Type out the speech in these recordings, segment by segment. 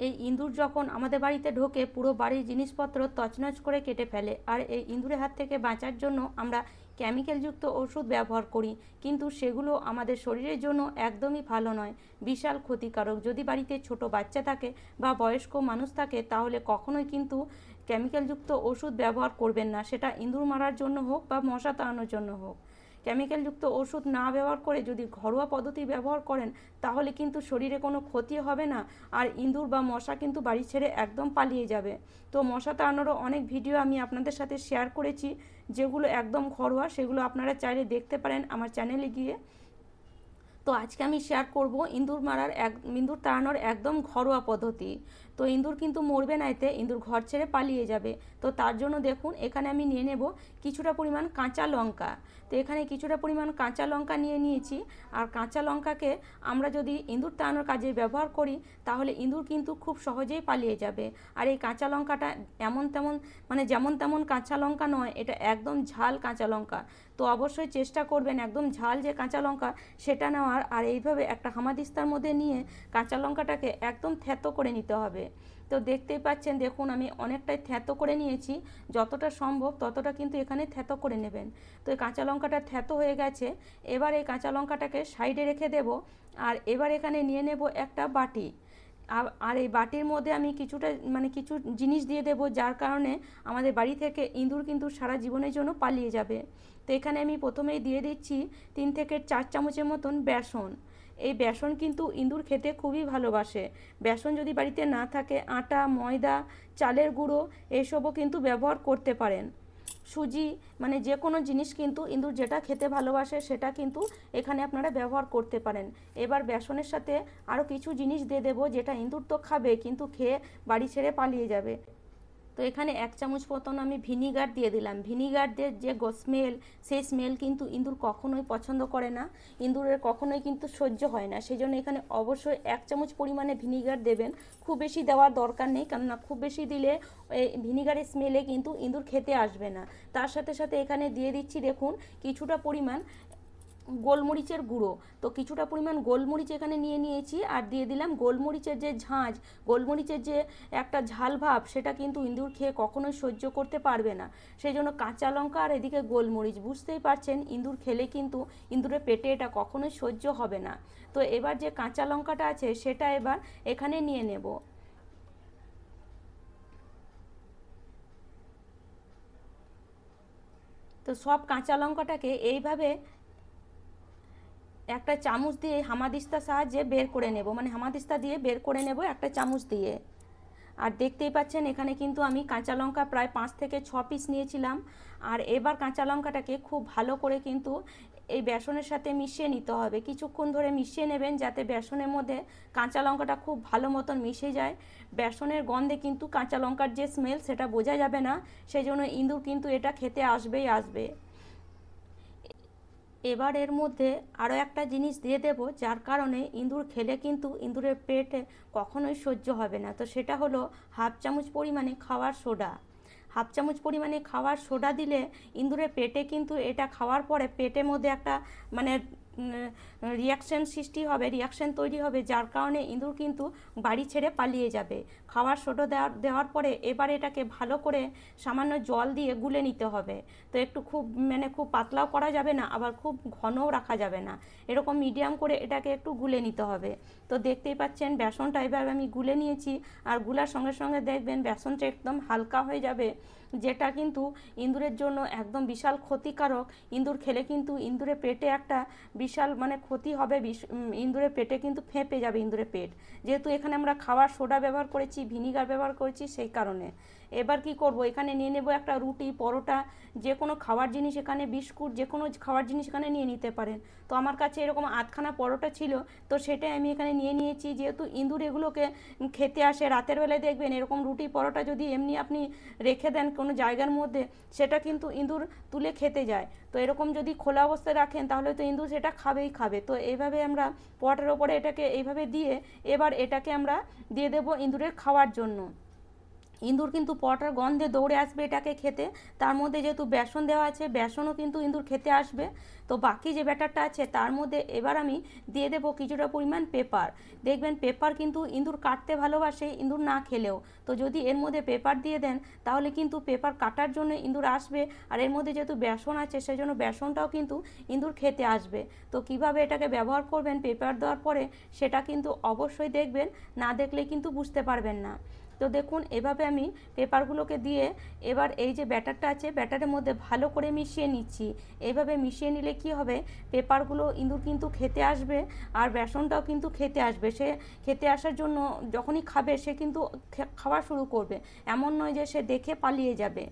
এই ইঁদুর যখন আমাদের বাড়িতে ঢোকে পুরো বাড়ির জিনিসপত্র তছনছ করে কেটে ফেলে। আর এই ইঁদুরের হাত থেকে বাঁচার জন্য আমরা কেমিক্যালযুক্ত ওষুধ ব্যবহার করি, কিন্তু সেগুলো আমাদের শরীরের জন্য একদমই ভালো নয়, বিশাল ক্ষতিকারক। যদি বাড়িতে ছোট বাচ্চা থাকে বা বয়স্ক মানুষ থাকে তাহলে কখনোই কিন্তু কেমিক্যালযুক্ত ওষুধ ব্যবহার করবেন না, সেটা ইঁদুর মারার জন্য হোক বা মশা তাড়ানোর জন্য হোক। কেমিক্যালযুক্ত ওষুধ না ব্যবহার করে যদি ঘরোয়া পদ্ধতি ব্যবহার করেন তাহলে কিন্তু শরীরে কোনো ক্ষতি হবে না, আর ইঁদুর বা মশা কিন্তু বাড়ি ছেড়ে একদম পালিয়ে যাবে। তো মশা তাড়ানোরও অনেক ভিডিও আমি আপনাদের সাথে শেয়ার করেছি, যেগুলো একদম ঘরোয়া, সেগুলো আপনারা চাইলে দেখতে পারেন আমার চ্যানেলে গিয়ে। তো আজকে আমি শেয়ার করব ইঁদুর তাড়ানোর একদম ঘরোয়া পদ্ধতি। তো ইঁদুর কিন্তু মরবে না এতে, ইঁদুর ঘর ছেড়ে পালিয়ে যাবে। তো তার জন্য দেখুন এখানে আমি নিয়ে নেব কিছুটা পরিমাণ কাঁচা লঙ্কা। তো এখানে কিছুটা পরিমাণ কাঁচা লঙ্কা নিয়েছি। আর কাঁচা লঙ্কাকে আমরা যদি ইঁদুর তাড়ানোর কাজে ব্যবহার করি তাহলে ইঁদুর কিন্তু খুব সহজেই পালিয়ে যাবে। আর এই কাঁচা লঙ্কাটা যেমন তেমন কাঁচা লঙ্কা নয়, এটা একদম ঝাল কাঁচা লঙ্কা। তো অবশ্যই চেষ্টা করবেন একদম ঝাল যে কাঁচা লঙ্কা সেটা নেওয়ার। আর এইভাবে একটা হামাদিস্তার মধ্যে নিয়ে কাঁচা লঙ্কাটাকে একদম থ্যাতো করে নিতে হবে। তো দেখতেই পাচ্ছেন, দেখুন আমি অনেকটাই থ্যাতো করে নিয়েছি, যতটা সম্ভব ততটা কিন্তু এখানে থ্যাতো করে নেবেন। তো এই কাঁচা লঙ্কাটা থ্যাতো হয়ে গেছে। এবার এই কাঁচা লঙ্কাটাকে সাইডে রেখে দেব। আর এবার এখানে নিয়ে নেব একটা বাটি। আর এই বাটির মধ্যে আমি কিছু জিনিস দিয়ে দেব, যার কারণে আমাদের বাড়ি থেকে ইঁদুর কিন্তু সারা জীবনের জন্য পালিয়ে যাবে। তো এখানে আমি প্রথমেই দিয়ে দিচ্ছি 3 থেকে 4 চামচের মতন বেসন। এই বেসন কিন্তু ইঁদুর খেতে খুবই ভালোবাসে। বেসন যদি বাড়িতে না থাকে আটা, ময়দা, চালের গুঁড়ো এসবও কিন্তু ব্যবহার করতে পারেন। সুজি, যে কোনো জিনিস কিন্তু ইঁদুর যেটা খেতে ভালোবাসে সেটা কিন্তু এখানে আপনারা ব্যবহার করতে পারেন। এবার বেসনের সাথে আরও কিছু জিনিস দিয়ে দেবো, যেটা ইঁদুর তো খাবে কিন্তু খেয়ে বাড়ি ছেড়ে পালিয়ে যাবে। তো এখানে 1 চামচ মতন আমি ভিনিগার দিয়ে দিলাম। ভিনিগার দিয়ে যে স্মেল, সেই স্মেল কিন্তু ইঁদুর কখনোই পছন্দ করে না, ইঁদুরের কখনোই কিন্তু সহ্য হয় না। সেই জন্য এখানে অবশ্যই 1 চামচ পরিমাণে ভিনিগার দেবেন। খুব বেশি দেওয়ার দরকার নেই, কেননা খুব বেশি দিলে এই ভিনিগারের স্মেলে কিন্তু ইঁদুর খেতে আসবে না। তার সাথে সাথে এখানে দিয়ে দিচ্ছি দেখুন কিছুটা পরিমাণ গোলমরিচের গুঁড়ো। তো কিছুটা পরিমাণ গোলমরিচ এখানে নিয়েছি, আর দিয়ে দিলাম গোলমরিচের যে ঝাঁঝ, গোলমরিচের যে একটা ঝাল ভাব, সেটা কিন্তু ইঁদুর খেয়ে কখনোই সহ্য করতে পারবে না। সেই জন্য কাঁচা লঙ্কা আর এদিকে গোলমরিচ, বুঝতেই পারছেন ইঁদুর খেলে কিন্তু ইঁদুরের পেটে এটা কখনোই সহ্য হবে না। তো এবার যে কাঁচা লঙ্কাটা আছে সেটা এবার এখানে নিয়ে নেব। তো সব কাঁচা লঙ্কাটাকে এইভাবে একটা চামচ দিয়ে হামাদিস্তার সাহায্যে বের করে নেব, হামাদিস্তা দিয়ে বের করে নেব একটা চামচ দিয়ে। আর দেখতেই পাচ্ছেন এখানে কিন্তু আমি কাঁচা লঙ্কা প্রায় 5 থেকে 6 পিস নিয়েছিলাম। আর এবার কাঁচা লঙ্কাটাকে খুব ভালো করে কিন্তু এই বেসনের সাথে মিশিয়ে নিতে হবে। কিছুক্ষণ ধরে মিশিয়ে নেবেন যাতে বেসনের মধ্যে কাঁচা লঙ্কাটা খুব ভালো মতন মিশে যায়। বেসনের গন্ধে কিন্তু কাঁচা লঙ্কার যে স্মেল সেটা বোঝা যাবে না, সেই জন্য ইঁদুর কিন্তু এটা খেতে আসবেই আসবে। এবার এর মধ্যে আরও একটা জিনিস দিয়ে দেব, যার কারণে ইঁদুর খেলে কিন্তু ইঁদুরের পেটে কখনোই সহ্য হবে না। তো সেটা হলো 1/2 চামচ পরিমাণে খাওয়ার সোডা। 1/2 চামচ পরিমাণে খাওয়ার সোডা দিলে ইঁদুরের পেটে কিন্তু এটা খাওয়ার পরে পেটের মধ্যে একটা মানে রিয়াকশান তৈরি হবে, যার কারণে ইঁদুর কিন্তু বাড়ি ছেড়ে পালিয়ে যাবে। খাওয়ার সোডা দেওয়ার পরে এবার এটাকে ভালো করে সামান্য জল দিয়ে গুলে নিতে হবে। তো একটু খুব পাতলাও করা যাবে না, আবার খুব ঘনও রাখা যাবে না, এরকম মিডিয়াম করে এটাকে একটু গুলে নিতে হবে। তো দেখতেই পাচ্ছেন বেসনটা এবার আমি গুলে নিয়েছি। আর গুলার সঙ্গে সঙ্গে দেখবেন বেসনটা একদম হালকা হয়ে যাবে, যেটা কিন্তু ইঁদুরের জন্য একদম বিশাল ক্ষতিকারক। ইঁদুর খেলে কিন্তু ইঁদুরের পেটে একটা বিশাল ক্ষতি হবে। ইঁদুরের পেটে কিন্তু ফেঁপে যাবে ইঁদুরের পেট, যেহেতু এখানে আমরা খাওয়ার সোডা ব্যবহার করেছি, ভিনিগার ব্যবহার করেছি, সেই কারণে। এবার কি করব, এখানে নিয়ে নেব একটা রুটি, পরোটা, যে কোনো খাওয়ার জিনিস, এখানে বিস্কুট, যে কোনো খাওয়ার জিনিস এখানে নিয়ে নিতে পারেন। তো আমার কাছে এরকম 8খানা পরোটা ছিল, তো সেটাই আমি এখানে নিয়ে নিয়েছি। যেহেতু ইঁদুর এগুলোকে খেতে আসে রাতের বেলায়, দেখবেন এরকম রুটি পরোটা যদি এমনি আপনি রেখে দেন কোনো জায়গার মধ্যে, সেটা কিন্তু ইঁদুর তুলে খেতে যায়। তো এরকম যদি খোলা অবস্থায় রাখেন তাহলে তো ইঁদুর সেটা খাবেই খাবে। তো এইভাবে আমরা পরোটার ওপরে এটাকে এইভাবে দিয়ে এবার এটাকে আমরা দিয়ে দেবো ইঁদুরের খাওয়ার জন্য। ইঁদুর কিন্তু পরোটার গন্ধে দৌড়ে আসবে এটাকে খেতে। তার মধ্যে যেহেতু বেসন দেওয়া আছে, বেসনও কিন্তু ইঁদুর খেতে আসবে। তো বাকি যে ব্যাটারটা আছে তার মধ্যে এবার আমি দিয়ে দেবো কিছুটা পরিমাণ পেপার। দেখবেন পেপার কিন্তু ইঁদুর কাটতে ভালোবাসে, ইঁদুর না খেলেও। তো যদি এর মধ্যে পেপার দিয়ে দেন তাহলে কিন্তু পেপার কাটার জন্য ইঁদুর আসবে, আর এর মধ্যে যেহেতু বেসন আছে সেজন্য বেসনটাও কিন্তু ইঁদুর খেতে আসবে। তো কিভাবে এটাকে ব্যবহার করবেন পেপার দেওয়ার পরে সেটা কিন্তু অবশ্যই দেখবেন, না দেখলে কিন্তু বুঝতে পারবেন না। তো দেখুন এভাবে আমি পেপারগুলোকে দিয়ে এবার এই যে ব্যাটারটা আছে ব্যাটারের মধ্যে ভালো করে মিশিয়ে নিচ্ছি। এইভাবে মিশিয়ে নিলে কি হবে, পেপারগুলো ইঁদুর কিন্তু খেতে আসবে আর বেসনটাও কিন্তু খেতে আসবে। সে খেতে আসার জন্য যখনই খাবে সে কিন্তু খাওয়া শুরু করবে, এমন নয় যে সে দেখে পালিয়ে যাবে।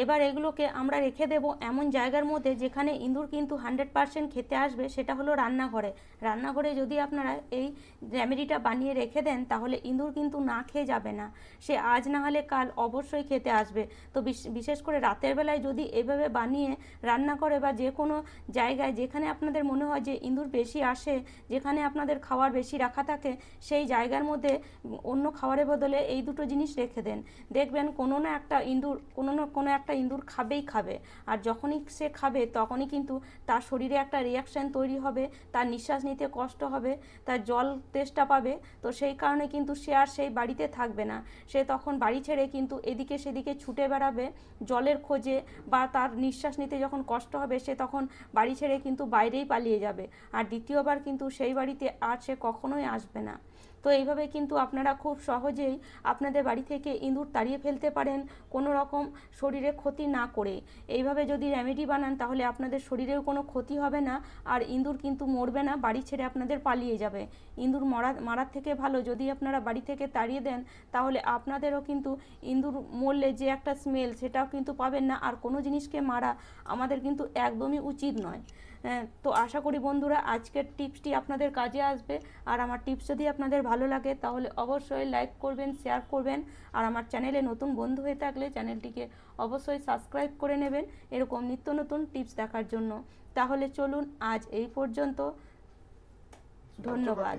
এবার এগুলোকে আমরা রেখে দেব এমন জায়গার মধ্যে যেখানে ইঁদুর কিন্তু 100% খেতে আসবে, সেটা হলো রান্নাঘরে। রান্নাঘরে যদি আপনারা এই রেমেডিটা বানিয়ে রেখে দেন তাহলে ইঁদুর কিন্তু না খেয়ে যাবে না, সে আজ না হলে কাল অবশ্যই খেতে আসবে। তো বিশেষ করে রাতের বেলায় যদি এভাবে বানিয়ে রান্না করে বা যে কোনো জায়গায় যেখানে আপনাদের মনে হয় যে ইঁদুর বেশি আসে, যেখানে আপনাদের খাবার বেশি রাখা থাকে, সেই জায়গার মধ্যে অন্য খাবারের বদলে এই দুটো জিনিস রেখে দেন। দেখবেন কোনো না একটা ইঁদুর একটা ইঁদুর খাবেই খাবে। আর যখনই সে খাবে তখনই কিন্তু তার শরীরে একটা রিয়াকশান তৈরি হবে, তার নিঃশ্বাস নিতে কষ্ট হবে, তার জল তেষ্টা পাবে। তো সেই কারণে কিন্তু সে আর সেই বাড়িতে থাকবে না, সে তখন বাড়ি ছেড়ে কিন্তু এদিকে সেদিকে ছুটে বেড়াবে জলের খোঁজে, বা তার নিঃশ্বাস নিতে যখন কষ্ট হবে সে তখন বাড়ি ছেড়ে কিন্তু বাইরেই পালিয়ে যাবে। আর দ্বিতীয়বার কিন্তু সেই বাড়িতে আর সে কখনোই আসবে না। তো এইভাবে কিন্তু আপনারা খুব সহজেই আপনাদের বাড়ি থেকে ইঁদুর তাড়িয়ে ফেলতে পারেন, কোনো রকম শরীরে ক্ষতি না করে। এইভাবে যদি রেমেডি বানান তাহলে আপনাদের শরীরেও কোনো ক্ষতি হবে না, আর ইঁদুর কিন্তু মরবে না, বাড়ি ছেড়ে আপনাদের পালিয়ে যাবে। ইঁদুর মারার থেকে ভালো যদি আপনারা বাড়ি থেকে তাড়িয়ে দেন, তাহলে আপনাদেরও কিন্তু ইঁদুর মরলে যে একটা স্মেল সেটাও কিন্তু পাবেন না। আর কোনো জিনিসকে মারা আমাদের কিন্তু একদমই উচিত নয়। তো আশা করি বন্ধুরা আজকের টিপসটি আপনাদের কাজে আসবে। আর আমার টিপস যদি আপনাদের ভালো লাগে তাহলে অবশ্যই লাইক করবেন, শেয়ার করবেন। আর আমার চ্যানেলে নতুন বন্ধু হয়ে থাকলে চ্যানেলটিকে অবশ্যই সাবস্ক্রাইব করে নেবেন এরকম নিত্য নতুন টিপস দেখার জন্য। তাহলে চলুন আজ এই পর্যন্ত, ধন্যবাদ।